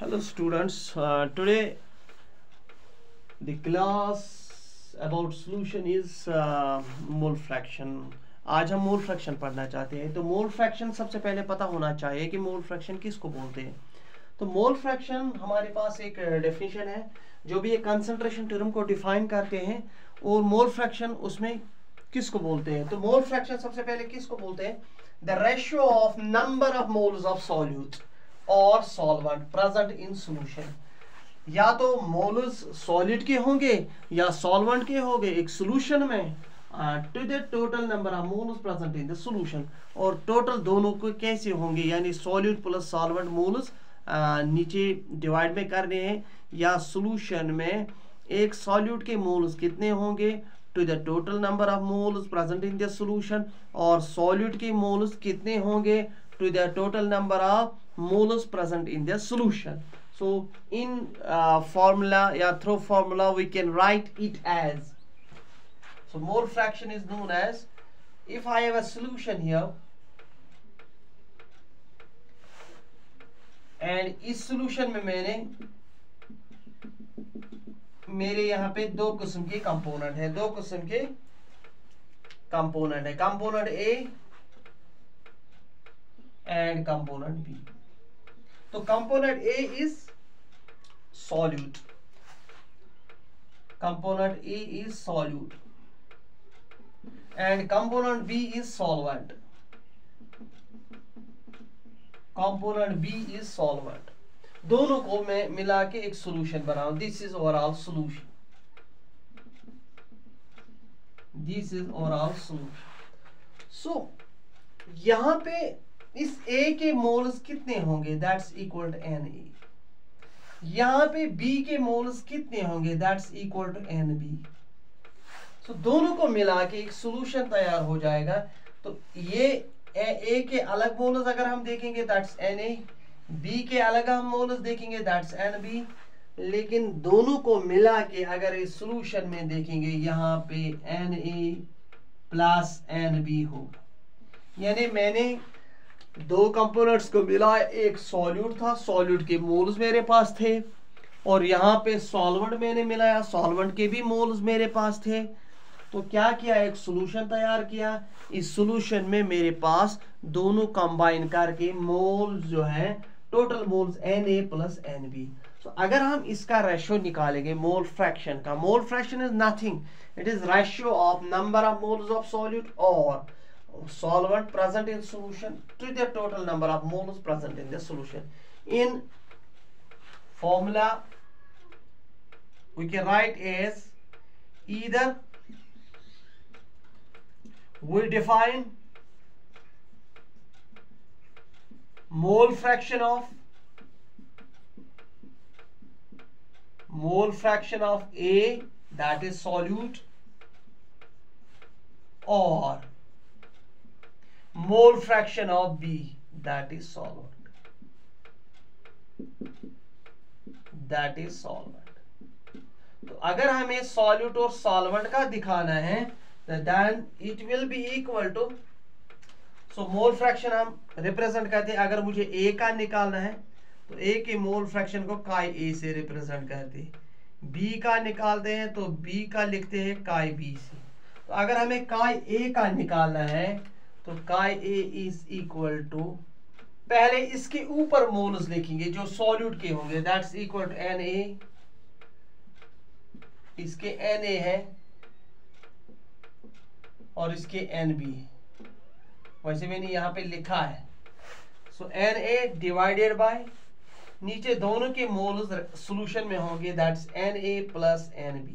Hello students, today the class about solution is mole fraction. आज हम mole fraction पढ़ना चाहते हैं। तो मोल फ्रैक्शन सबसे पहले पता होना चाहिए कि मोल फ्रैक्शन किसको बोलते हैं। तो मोल फ्रैक्शन हमारे पास एक डेफिनेशन है जो भी एक कंसंट्रेशन टर्म को डिफाइन करते हैं, और मोल फ्रैक्शन उसमें किसको बोलते हैं। तो मोल फ्रैक्शन सबसे पहले किसको बोलते हैं? The ratio of number of moles of solute और सॉल्वेंट प्रेजेंट इन सॉल्यूशन। या तो मोल्स सॉलिड के होंगे या सॉल्वेंट के होंगे एक सॉल्यूशन में, to the total number of moles present in the solution. और टोटल दोनों को कैसे होंगे, यानी सॉलिड प्लस सॉल्वेंट मोल्स नीचे डिवाइड में करने हैं, या सॉल्यूशन में एक सॉल्यूट के मोल्स कितने होंगे to the total number of moles present in the solution, और सॉल्यूट के मोल्स कितने होंगे to the total number of moles present in the solution. So in formula, through formula we can write it as, so mole fraction is known as, if I have a solution here and इस solution में मैंने मेरे यहाँ पे दो किस्म के component है, दो किस्म के कंपोनेंट है, component A and component B। तो component A is solute, component A is solute and component B is solvent, component B is solvent. दोनों को मैं मिला के एक सॉल्यूशन बनाऊं। This is overall solution, this is overall solution. So यहां पे इस A के मोल्स कितने होंगे, दैट्स इक्वल टू Na। यहां पे B के मोल्स कितने होंगे, दैट्स इक्वल टू Nb। सो दोनों को मिला के एक सॉल्यूशन तैयार हो जाएगा। तो ये A के अलग मोल्स अगर हम देखेंगे दैट्स Na, B के अलग हम मोल्स देखेंगे दैट्स Nb, लेकिन दोनों को मिला के अगर इस सॉल्यूशन में देखेंगे यहाँ पे Na प्लस Nb होगा। यानी मैंने दो कंपोनेंट्स को मिला, एक सॉल्यूट था, सॉल्यूट के मोल्स मेरे पास थे, और यहाँ पे सॉल्वेंट मैंने मिलाया, सॉल्वेंट के भी मोल्स मेरे पास थे। तो क्या किया, एक सॉल्यूशन तैयार किया। इस सॉल्यूशन में मेरे पास दोनों कंबाइन करके मोल्स जो है total moles Na plus Nb। तो अगर हम इसका रेशियो निकालेंगे मोल फ्रैक्शन का, mole fraction is nothing, it is ratio of number of moles of solute और solvent present in solution to the total number of moles present in the solution. In formula we can write as, either we define mole fraction of A, that is solute, or mole fraction of B, that is solvent, that is solvent। तो अगर हमें solute और solvent का दिखाना है then it will be equal to, so mole fraction हम represent करते हैं। अगर मुझे A का निकालना है तो A के मोल फ्रैक्शन को काई A से रिप्रेजेंट करते हैं, B का निकालते हैं तो B का लिखते हैं काई B से। तो अगर हमें काई A का निकालना है तो काई A इज इक्वल टू, पहले इसके ऊपर मोल्स लिखेंगे जो सॉल्यूट के होंगे, दैट्स इक्वल टू Na, इसके Na है और इसके Nb है, वैसे मैंने यहां पे लिखा है। सो Na डिवाइडेड बाय, नीचे दोनों के मोल्स सॉल्यूशन में होंगे, दैट्स Na प्लस Nb।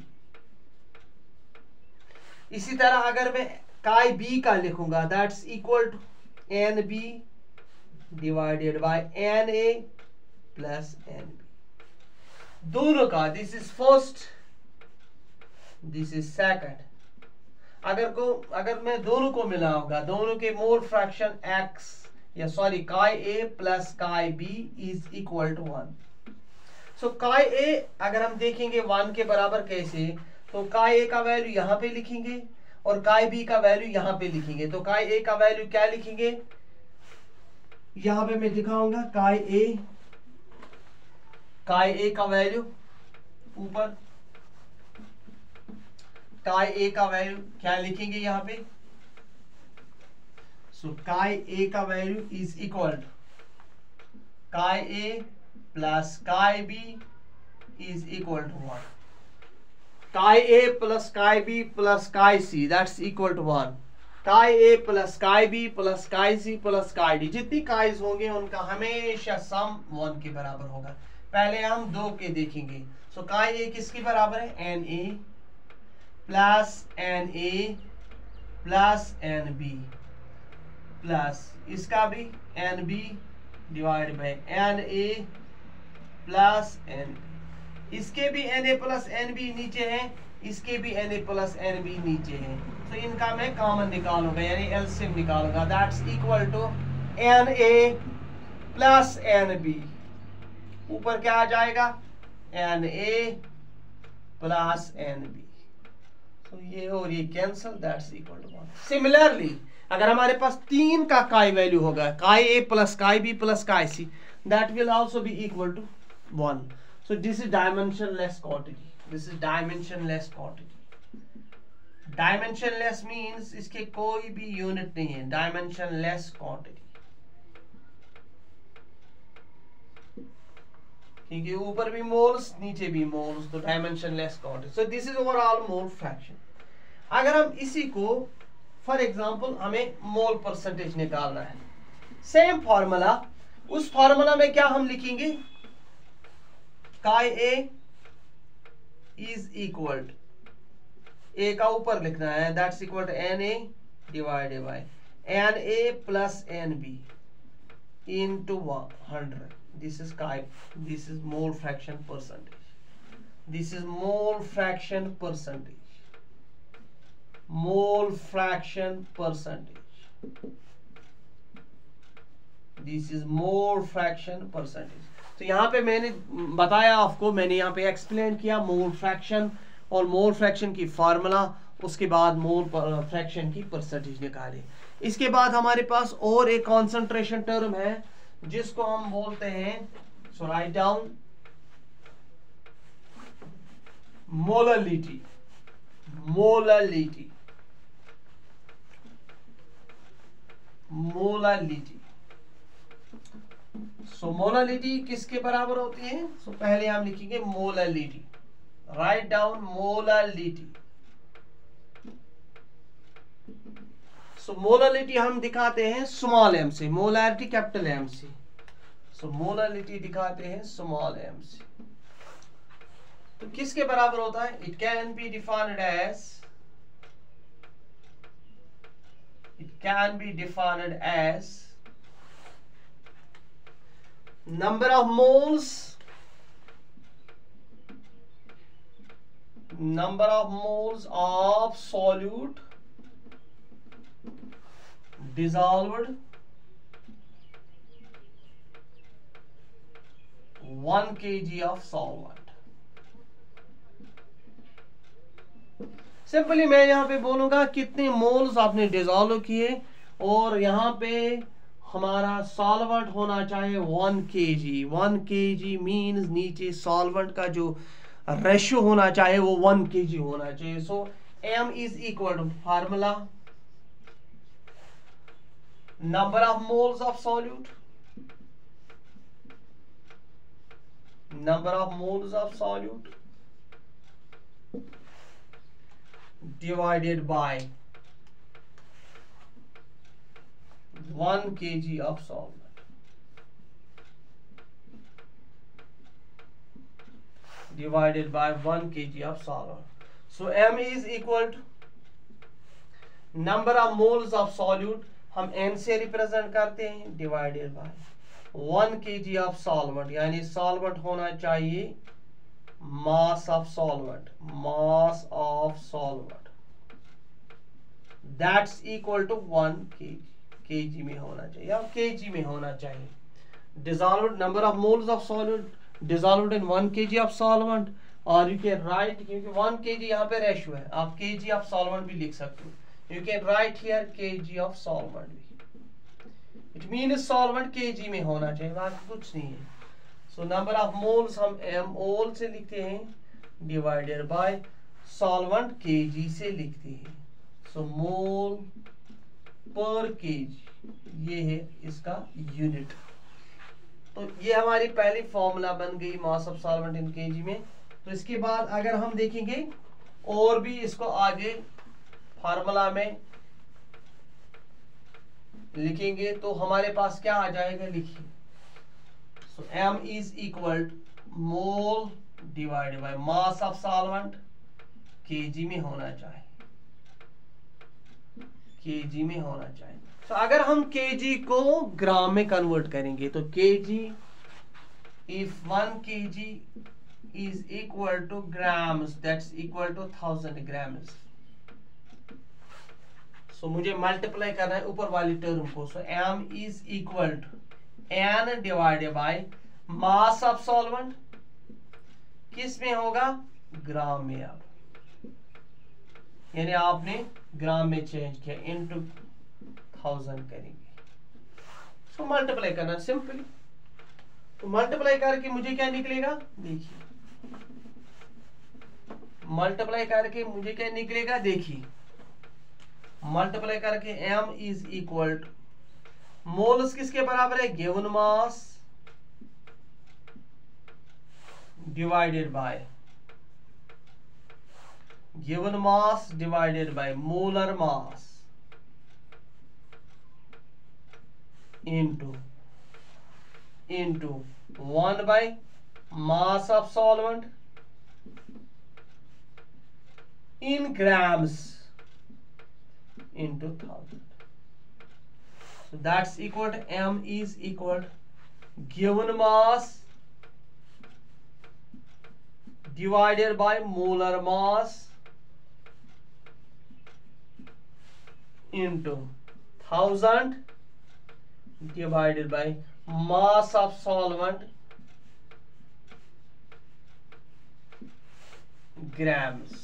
इसी तरह अगर मैं काई B का लिखूंगा, that's equal to Nb divided by Na plus Nb। दोनों का, this is first, this is second. अगर मैं दोनों को मिलाऊंगा, दोनों के मोल फ्रैक्शन x, या sorry chi A plus chi B is equal to 1। So chi A अगर हम देखेंगे 1 के बराबर कैसे, तो काई A का वैल्यू यहां पे लिखेंगे और काई B का वैल्यू यहां पे लिखेंगे। तो काई A का वैल्यू क्या लिखेंगे, यहां पे मैं दिखाऊंगा काई A काय ए का वैल्यू ऊपर, काय ए का वैल्यू क्या लिखेंगे यहाँ पे, सो काय ए का वैल्यू इज इक्वल टू काय ए प्लस काय बी इज इक्वल टू 1, काय ए प्लस काय बी प्लस काय सी दैट्स इक्वल टू 1, काय ए प्लस काय बी प्लस काय सी प्लस काय डी, जितनी काइज होंगे उनका हमेशा सम 1 के बराबर होगा। पहले हम 2 के देखेंगे। सो काय ए किसके बराबर है, N A plus N A plus N B plus इसका भी N B divide by N A plus N B, इसके भी N A plus N B नीचे है, इसके भी N A plus N B नीचे है, तो इनका मैं कॉमन निकालूंगा यानी एलसीएम निकालूंगा, that's equal to N A plus N B, ऊपर क्या आ जाएगा N A plus N B, तो ये और ये cancel, that's equal to 1। Similarly अगर हमारे पास 3 का काय वैल्यू होगा, काय ए प्लस काय बी प्लस काय C, that will also be equal to 1। So this is dimensionless quantity, this is dimensionless quantity. Dimensionless means इसके कोई भी यूनिट नहीं है, डायमेंशनलेस क्वांटिटी, क्योंकि ऊपर भी मोल्स नीचे भी मोल्स, तो dimensionless quantity. So this is overall mole fraction. अगर हम इसी को फॉर एग्जांपल हमें मोल परसेंटेज निकालना है, सेम फॉर्मूला, उस फॉर्मूला में क्या हम लिखेंगे, chi A is equal to, A का ऊपर लिखना है, that's equal to N A divided by N A plus N B into 100, this is chi, this is mole fraction percentage, this is mole fraction percentage, mole fraction percentage, this is mole fraction percentage। तो यहाँ पे मैंने बताया आपको, मैंने यहाँ पे explain किया मोल फ्रैक्शन और मोल फ्रैक्शन की फार्मूला, उसके बाद मोल फ्रैक्शन की परसेंटेज निकाले। इसके बाद हमारे पास और एक कॉन्सेंट्रेशन टर्म है जिसको हम बोलते हैं, सो write down, molality, molality, molality. सो मोललिटी किसके बराबर होती है, सो पहले हम लिखेंगे मोललिटी, राइट डाउन मोललिटी। सो मोललिटी हम दिखाते हैं स्मॉल एम से, मोलैरिटी कैपिटल एम से, सो मोललिटी दिखाते हैं स्मॉल एम से। तो किसके बराबर होता है, it can be defined as, it can be defined as number of moles, number of moles of solute dissolved 1 kg of solvent। Simply मैं यहां पे बोलूंगा कितने मोल्स आपने डिसॉल्व किए, और यहां पे हमारा सॉल्वेंट होना चाहिए 1 kg। 1 kg मीन्स नीचे सॉल्वेंट का जो रेशियो होना चाहिए वो 1 kg होना चाहिए। So m is equal to formula, number of moles of solute, number of moles of solute divided by 1 kg of solvent, divided by 1 kg of solvent। So m is equal to number of moles of solute, हम n से represent करते हैं, divided by 1 kg of solvent, यानी solvent होना चाहिए mass of solvent, mass of solvent, that's equal to 1 kg, kg में होना चाहिए या kg में होना चाहिए। dissolved number of moles of solute dissolved in 1 kg of solvent, और you can write, क्योंकि 1 kg यहाँ पे रेशियो है, आप kg of solvent भी लिख सकते हो, you can write here kg of solvent भी, it means solvent kg में होना चाहिए, बाकी कुछ नहीं है। सो नंबर ऑफ मोल्स हम मोल से लिखते हैं डिवाइडेड बाय सॉल्वेंट केजी से लिखते हैं। सो मोल पर केजी ये है इसका यूनिट। तो ये हमारी पहली फॉर्मूला बन गई मास ऑफ सॉल्वेंट इन केजी में। तो इसके बाद अगर हम देखेंगे और भी इसको आगे फार्मूला में लिखेंगे तो हमारे पास क्या आ जाएगा, लिखिए। सो m is equal mole divided by mass of solvent KG में होना चाहिए, केजी में होना चाहिए। तो अगर हम केजी को ग्राम में कन्वर्ट करेंगे तो KG, if 1 kg is equal to grams, that's equal to 1000 grams. So मुझे मल्टीप्लाई करना है ऊपर वाली टर्म को। सो m is equal to n divided by mass of solvent, किस में होगा, ग्राम में। अब यानी आपने ग्राम में चेंज किया, इनटू 1000 करेंगे। सो मल्टीप्लाई करना सिंपल। तो मल्टीप्लाई करके मुझे क्या निकलेगा, देखिए मल्टीप्लाई करके मुझे क्या निकलेगा, देखिए मल्टीप्लाई करके m is equal two moles किसके बराबर है, given mass divided bye given mass divided by molar mass into 1 by mass of solvent in grams into 1000. So that's equal to m is equal to given mass divided by molar mass into 1000 divided by mass of solvent grams।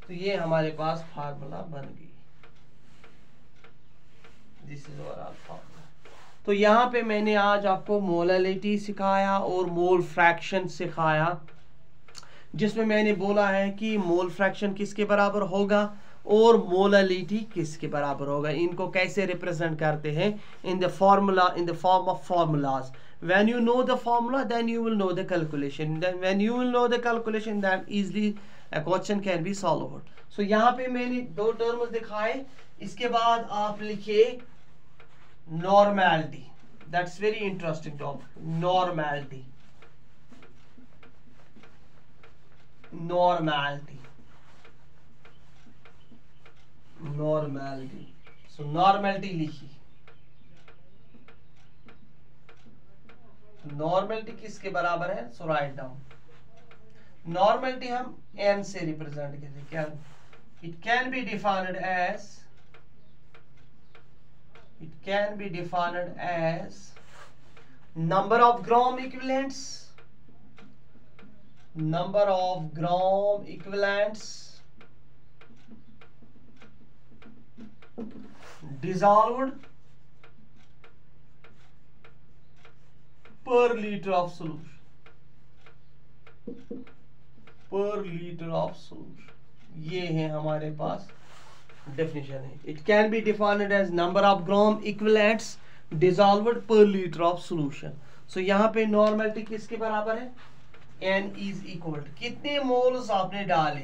तो ये हमारे पास formula बन गई। This is overall formula. तो यहाँ पे मैंने आज आपको मोलालिटी सिखाया और मोल फ्रैक्शन सिखाया, जिसमें मैंने बोला है कि मोल फ्रैक्शन किसके बराबर होगा और मोलालिटी किसके बराबर होगा, इनको कैसे रिप्रेजेंट करते हैं in the formula, in the form of formulas. When you know the formula then you will know the calculation, then when you will know the calculation then easily a question can be solved. So यहाँ पे मैंने 2 terms दिखाए, इसके बाद आप लिखिए normality, that's very interesting topic, normality, normality, normality. So normality लिखिए, normality किसके बराबर है, सो राइट डाउन। नॉर्मैलिटी हम n से रिप्रेजेंट करते हैं, क्या, it can be defined as, it can be defined as number of Gram equivalents, number of Gram equivalents dissolved per liter of solution, per liter of solution। ये है हमारे पास definition है। It can be defined as number of gram equivalents dissolved per litre of solution. So यहाँ पे नॉर्मैलिटी किसके बराबर है, n इज इक्वल टू कितने मोल्स आपने डाले,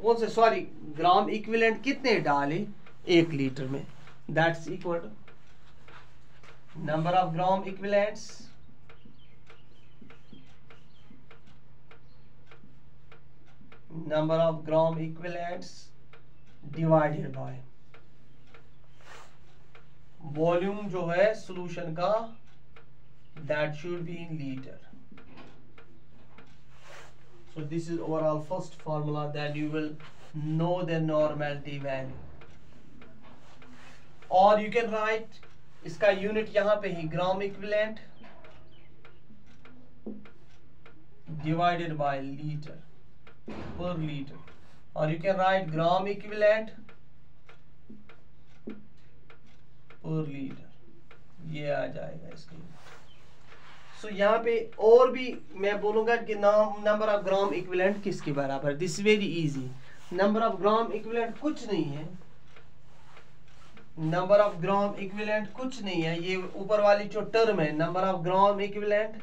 कौन से, सॉरी ग्राम इक्विवेलेंट कितने डाले 1 लीटर में, that's equal to number of gram equivalents number of gram equivalents divided by volume जो है सॉल्यूशन का, that should be in liter। So this is overall first formula, that you will know the normality value। और you can write इसका unit यहाँ पे ही gram equivalent divided by liter per liter, or you can write gram equivalent per liter, ये आ जाएगा इसका। सो यहाँ पे और भी मैं बोलूंगा कि नंबर ऑफ ग्राम इक्विवेलेंट किसके बराबर, this very easy. Number of gram equivalent कुछ नहीं है, नंबर ऑफ ग्राम इक्विवेलेंट कुछ नहीं है, ये ऊपर वाली जो टर्म है number of gram equivalent,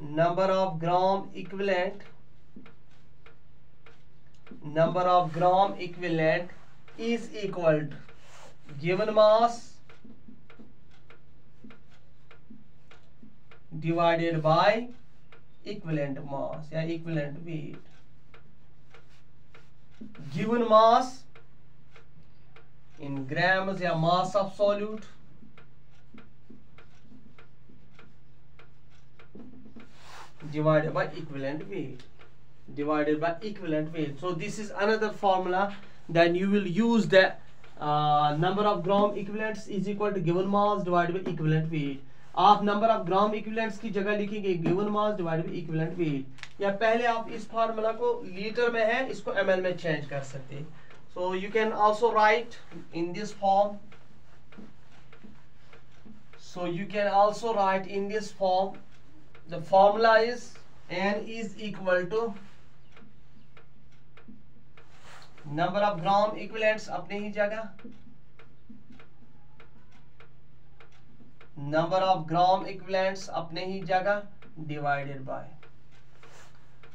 number of gram equivalent, number of gram equivalent is equal to given mass divided by equivalent mass या equivalent weight। given mass in grams या mass of solute divided by equivalent weight, divided by equivalent weight. So this is another formula. Then you will use the number of gram equivalents is equal to given mass divided by equivalent weight. आप number of gram equivalents की जगह लिखेंगे given mass divided by equivalent weight, या पहले आप इस formula को litre में है इसको ml में चेंज कर सकते हैं। So you can also write in this form. So you can also write in this form. The formula is N is equal to number of gram equivalents अपने ही जगह, number of gram equivalents अपने ही जगह divided by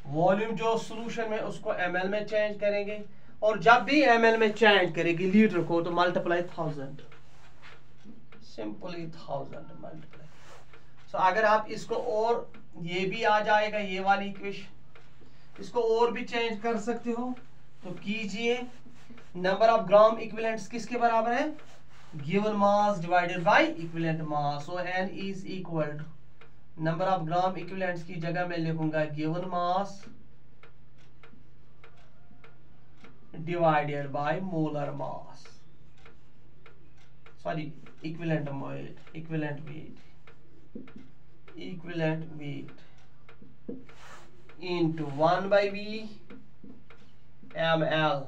volume जो solution में उसको ml में change करेंगे, और जब भी ml में चेंज करेंगे लीटर को तो मल्टीप्लाई 1000, सिंपली 1000 मल्टीप्लाई। सो अगर आप इसको और ये भी आ जाएगा ये वाली इक्वेशन, इसको और भी चेंज कर सकते हो तो कीजिए। नंबर ऑफ ग्राम इक्विवेलेंट्स किसके बराबर है, given mass divided by equivalent mass. So n is equal to number of gram equivalents की जगह मैं लिखूंगा given mass divided by molar mass, sorry equivalent weight, equivalent weight, equivalent weight into 1 by V ml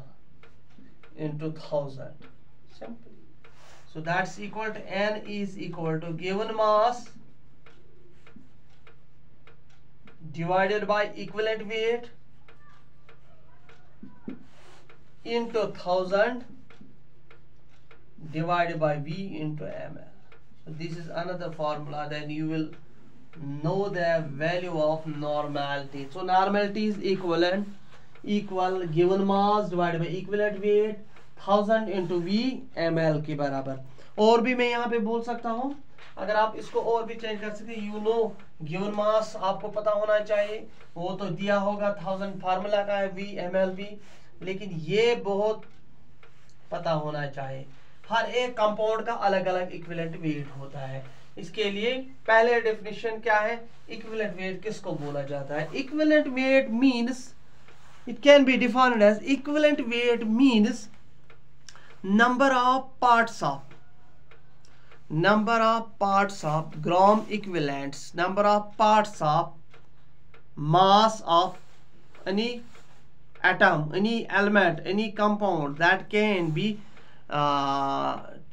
into 1000, simple. So that's equal to N is equal to given mass divided by equivalent weight into 1000 divided by V into ml. So this is another formula. Then you will know the value of normality. So normality is equal given mass divided by equivalent weight 1000 into V ml के बराबर। और भी मैं यहाँ पे बोल सकता हूँ, अगर आप इसको और भी चेंज कर सकते, यू नो गिवन मास आपको पता होना चाहिए, वो तो दिया होगा 1000 फार्मूला का है V ml भी, लेकिन ये बहुत पता होना चाहिए, हर एक कंपाउंड का अलग अलग इक्विवेलेंट वेट होता है। इसके लिए पहले डेफिनेशन क्या है, इक्विवेलेंट वेट किसको बोला जाता है। Equivalent weight means, it can be defined as, equivalent weight means number of parts of gram equivalents, number of parts of mass of any atom, any element, any compound that can be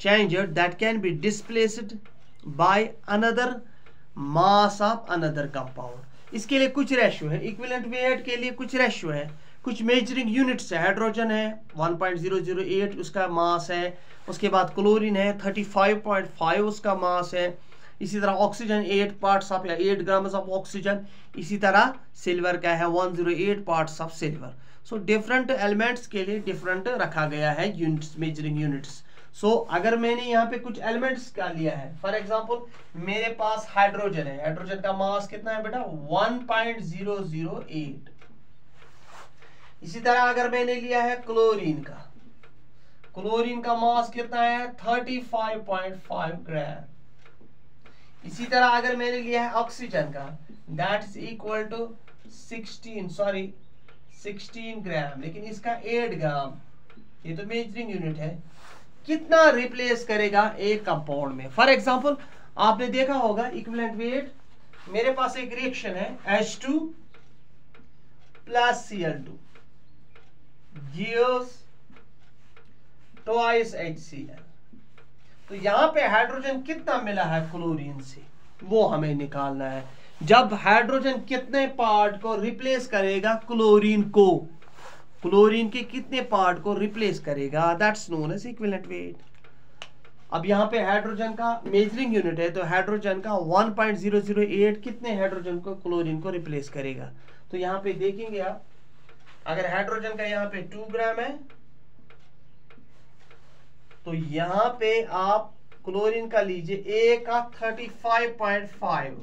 changed, that can be displaced by another mass of another compound। इसके लिए कुछ ratio है, equivalent wait के लिए कुछ ratio है, कुछ measuring units है। हाइड्रोजन है 1.008 उसका मास है, उसके बाद क्लोरीन है 35.5 उसका मास है, इसी तरह ऑक्सीजन 8 पार्ट्स ऑफ या 8 ग्राम्स ऑफ ऑक्सीजन, इसी तरह सिल्वर का है 108 parts of silver. So different elements के लिए डिफरेंट रखा गया है यूनिट्स, मेजरिंग यूनिट्स। सो अगर मैंने यहाँ पे कुछ एलिमेंट्स का लिया है, फॉर एग्जांपल मेरे पास हाइड्रोजन है, हाइड्रोजन का मास कितना है बेटा 1.008। इसी तरह अगर मैंने लिया है क्लोरीन का मास कितना है 35.5 ग्राम। इसी तरह अगर मैंने लिया है ऑक्सीजन का, दैट इज इक्वल टू 16 ग्राम, लेकिन इसका 8 ग्राम, ये तो मेजरिंग यूनिट है, कितना रिप्लेस करेगा एक कंपाउंड में। फॉर एग्जांपल आपने देखा होगा इक्विवेलेंट वेट, मेरे पास एक रिएक्शन है H2 plus Cl2 gives twice HCl, तो यहाँ पे हाइड्रोजन कितना मिला है क्लोरीन से, वो हमें निकालना है। जब हाइड्रोजन कितने पार्ट को रिप्लेस करेगा क्लोरीन को, क्लोरीन के कितने पार्ट को रिप्लेस करेगा, that's known as equivalent weight. अब यहाँ पे हाइड्रोजन का मेजरिंग यूनिट है, तो हाइड्रोजन का 1.008 कितने हाइड्रोजन को क्लोरीन को रिप्लेस करेगा। तो यहाँ पे देखेंगे आप, अगर हाइड्रोजन का यहाँ पे 2 ग्राम है, तो यहाँ पे आप क्लोरीन का लीजिए, एक का 35.5,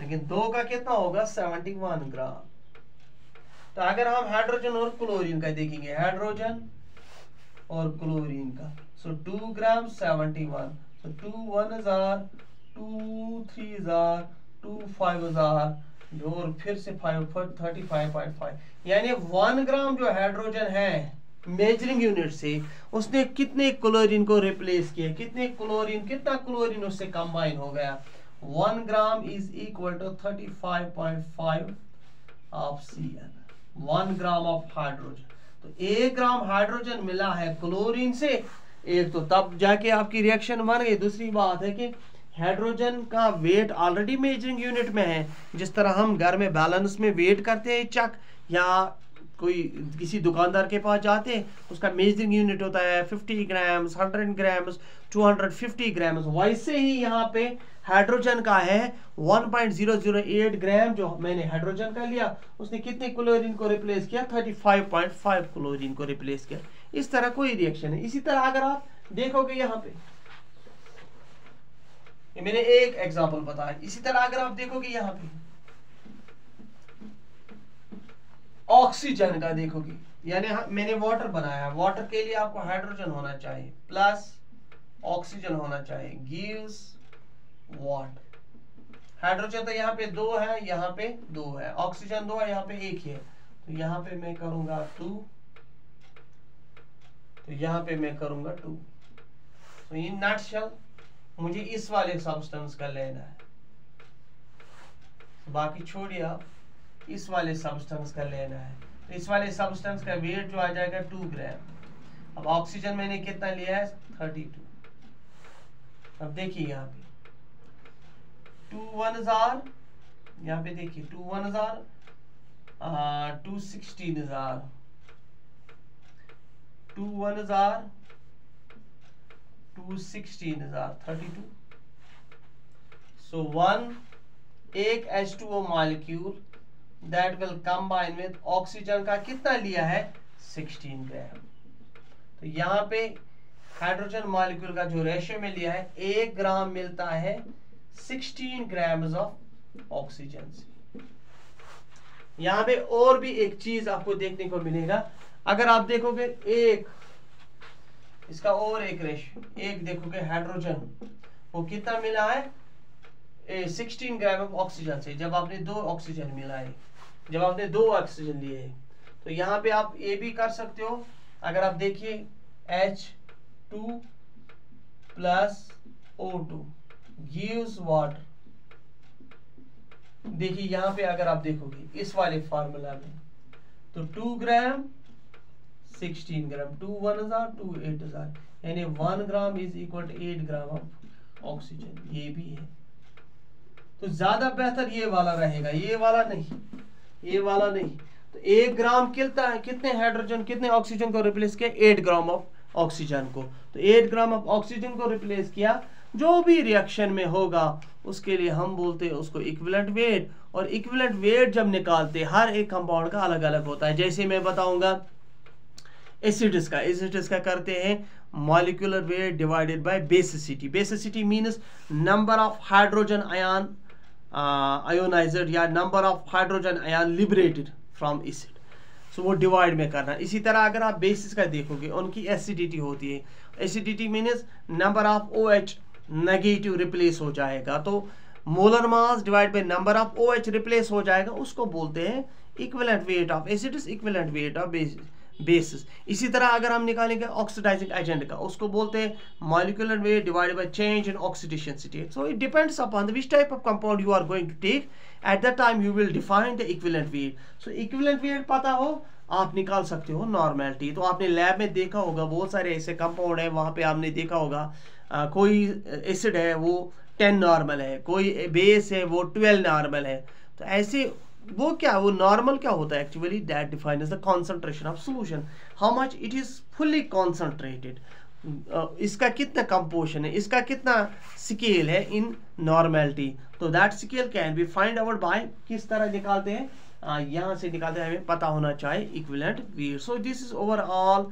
लेकिन 2 का कितना होगा 71 ग्राम। तो अगर हम हाइड्रोजन और क्लोरीन का देखेंगे, हाइड्रोजन और क्लोरीन का, सो 2 ग्राम 71, so 2 1 हजार, 2 3 हजार, 2 5 हजार, और फिर से 5 35.5, यानी 1 ग्राम जो हाइड्रोजन है मेजरिंग यूनिट से, उसने कितने क्लोरीन को रिप्लेस किया, कितना क्लोरीन उससे कंबाइन हो गया। 1 gram is equal to 35.5 of Cl, 1 gram of hydrogen. तो 1 ग्राम हाइड्रोजन मिला है क्लोरीन से, एक तो तब जाके आपकी रिएक्शन बन गई। दूसरी बात है कि हाइड्रोजन का वेट ऑलरेडी मेजरिंग यूनिट में है। जिस तरह हम घर में बैलेंस में वेट करते हैं चक, या कोई किसी दुकानदार के पास जाते हैं, उसका मेजरिंग यूनिट होता है 50 ग्राम्स, 100 ग्राम्स, 250 ग्राम्स। वैसे ही यहाँ पे हाइड्रोजन का है 1.008 ग्राम जो मैंने हाइड्रोजन का लिया, उसने कितने क्लोरीन को रिप्लेस किया, 35.5 क्लोरीन को रिप्लेस किया। इस तरह कोई रिएक्शन है। इसी तरह अगर आप देखोगे यहाँ पे, ये मैंने एक एग्जांपल बताया, इसी तरह अगर आप देखोगे यहाँ पे ऑक्सीजन का देखोगे, यानी मैंने वाटर बनाया, वाटर के लिए आपको हाइड्रोजन होना चाहिए प्लस ऑक्सीजन होना चाहिए, गिव्स वाटर। हाइड्रोजन तो यहाँ पे 2 है, यहाँ पे 2 है, ऑक्सीजन 2 है, यहाँ पे 1 है, तो यहाँ पे मैं करूंगा 2, तो यहाँ पे मैं करूंगा 2। तो इन नटशेल मुझे इस वाले सब्सटेंस का लेना है, बाकी छोड़िए आप, इस वाले सब्सटेंस का लेना है। तो इस वाले सब्सटेंस का वेट जो आ जाएगा 2 ग्राम। अब ऑक्सीजन मैंने कितना लिया है 32। अब देखिए यहाँ पे 2 1 हजार, यहाँ पे देखिए 2 1 हजार, 2 16 हजार, 2 1 हजार, 2 16 हजार, 32। सो 1 एक H2O molecule that will combine with oxygen का कितना लिया है 16 ग्राम। तो यहाँ पे हाइड्रोजन मॉलिक्यूल का जो रेशियो में लिया है, 1 ग्राम मिलता है 16 ग्राम्स ऑफ ऑक्सीजन से। यहाँ पे और भी एक चीज आपको देखने को मिलेगा, अगर आप देखोगे एक इसका और एक रेशियो, एक देखोगे हाइड्रोजन वो कितना मिला है 16 ग्राम ऑफ ऑक्सीजन से, जब आपने 2 ऑक्सीजन मिलाए, जब आपने 2 ऑक्सीजन लिए। तो यहाँ पे आप ये भी कर सकते हो, अगर आप देखिए H2 plus O2 gives water. देखिए यहाँ पे अगर आप देखोगे इस वाले फार्मूला में, तो 2 ग्राम 16 ग्राम, 2 1 हजार, 2 8 हजार, यानी 1 gram is equal to 8 gram of oxygen. ये भी है, तो ज्यादा बेहतर ये वाला रहेगा, ये वाला नहीं, ये वाला नहीं। तो 1 ग्राम कितने हाइड्रोजन कितने ऑक्सीजन को रिप्लेस किया, 8 ग्राम ऑफ ऑक्सीजन को। तो 8 ग्राम ऑफ ऑक्सीजन को रिप्लेस किया, जो भी रिएक्शन में होगा उसके लिए हम बोलते हैं उसको इक्विवेलेंट वेट। और इक्विवेलेंट वेट जब निकालते हैं हर एक कंपाउंड का अलग अलग होता है। जैसे मैं बताऊंगा एसिड्स का करते हैं molecular weight divided by basicity. Basicity means number of hydrogen ion ionized या number of hydrogen ion liberated from acid, so वो डिवाइड में करना। इसी तरह अगर आप बेसिस का देखोगे उनकी एसिडिटी होती है, acidity means number of OH negative replace हो जाएगा, तो molar mass divide by number of OH replace हो जाएगा, उसको बोलते हैं equivalent weight of acids, equivalent weight of basis. इसी तरह अगर हम निकालेंगे ऑक्सीडाइजिंग एजेंट का, उसको बोलते हैं molecular weight divided by change in oxidation state. So it depends upon which type of compound you are going to take, at that time you will define the equivalent weight. So equivalent weight पता हो आप निकाल सकते हो normality. तो आपने lab में देखा होगा बहुत सारे ऐसे कंपाउंड है, वहां पे आपने देखा होगा कोई एसिड है वो 10 नॉर्मल है, कोई बेस है वो 12 नॉर्मल है, तो ऐसे वो क्या, वो नॉर्मल क्या होता है actually, that defines the concentration of solution, how much it is fully concentrated, इसका कितना कंपोजिशन है, इसका कितना स्केल है इन नॉर्मेलिटी। तो that scale can be find out by, किस तरह निकालते हैं, यहाँ से निकालते हैं, हमें पता होना चाहिए equivalent weight. So this is overall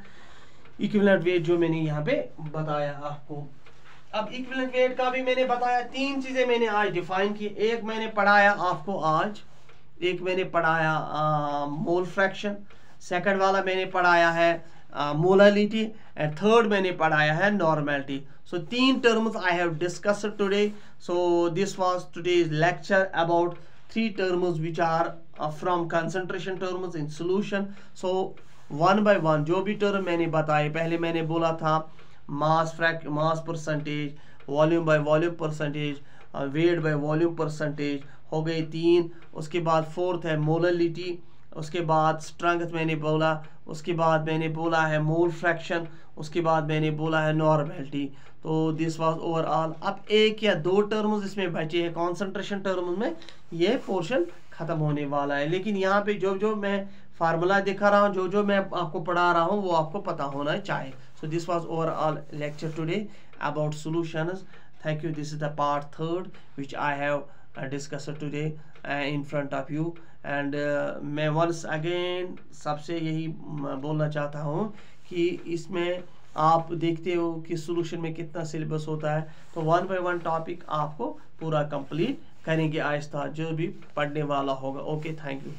equivalent weight जो मैंने यहाँ पे बताया आपको। अब इक्विवेलेंट वेट का भी मैंने बताया, 3 चीजें मैंने आज डिफाइन की। एक मैंने पढ़ाया आपको आज, एक मैंने पढ़ाया मोल फ्रैक्शन, सेकंड वाला मैंने पढ़ाया है मोलालिटी, एंड थर्ड मैंने पढ़ाया है normality. So 3 terms I have discussed today. So this was today's lecture about 3 terms which are from concentration terms in solution. So one by one जो भी term मैंने बताए, पहले मैंने बोला था mass percentage, volume by volume percentage, weight by volume percentage, हो गए 3। उसके बाद फोर्थ है मोललिटी, उसके बाद स्ट्रेंथ मैंने बोला, उसके बाद मैंने बोला है मोल फ्रैक्शन, उसके बाद मैंने बोला है नॉर्मेलिटी। तो दिस वाज ओवरऑल। अब 1 या 2 टर्म्स इसमें बचे हैं कॉन्सेंट्रेशन टर्म्स में, ये पोर्शन खत्म होने वाला है। लेकिन यहाँ पे जो जो मैं फार्मूला दिखा रहा हूँ, जो जो मैं आपको पढ़ा रहा हूँ, वो आपको पता होना चाहिए। So this was overall lecture today about solutions. Thank you. This is the part 3 which I have discussed today in front of you. And मैं वंस अगेन सबसे यही बोलना चाहता हूँ कि इसमें आप देखते हो कि सॉल्यूशन में कितना सिलेबस होता है, तो 1 by 1 टॉपिक आपको पूरा कंप्लीट करेंगे आहिस्ता जो भी पढ़ने वाला होगा। Okay, thank you.